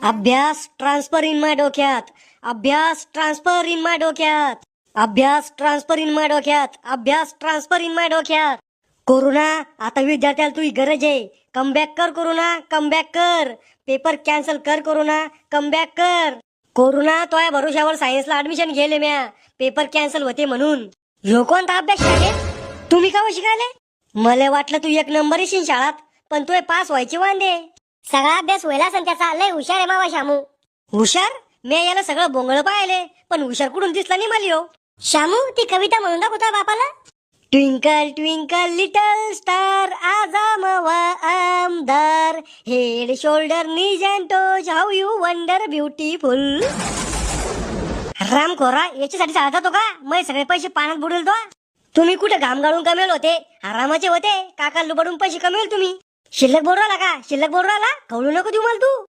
अभ्यास transfer in my डोक्यात. अभ्यास ट्रान्सफर इन माय डोक्यात. अभ्यास ट्रान्सफर इन माय डोक्यात. अभ्यास ट्रान्सफर इन माय डोक्यात. कोरोना, आता विद्यार्थ्याला तुझी गरज आहे. कमबॅक कर कोरोना, कमबॅक कर. पेपर कॅन्सल कर कोरोना, कमबॅक कर. कोरोना, तोया भरोशावर सायन्सला ऍडमिशन घ्यायले म्या. पेपर कॅन्सल होते म्हणून. ह्यो कोणता अभ्यास शाळेत? तुम्ही का शिकायले? मला वाटलं तू एक नंबर येशील शाळात, पण तू पास व्हायचे वांदे. सगळा अभ्यास व्हायला असेल त्याचा. लय हुशार आहे मावा शामू. हुशार? मी याला सगळं बोंगळ पाहिले, पण हुशार कुठून दिसला नाही मला ह्यो. शामू, ती कविता म्हणून दाखवता बापाला. ट्विंकल ट्विंकल लिटल स्टार, आज आमवा आमदार, head shoulder knees and toes, how you wonder beautiful. Ram खोरा, याच्यासाठी चालत जातो का? मग सगळे पैसे पाण्यात बुडेल तो. तुम्ही कुठे घाम गाळून कमेल होते? आरामाचे होते. काका लुबडून पैसे कमेल तुम्ही. शिल्लक बोल राहिला का? शिल्लक बोल राहिला? कवळू नको देऊ मला तू.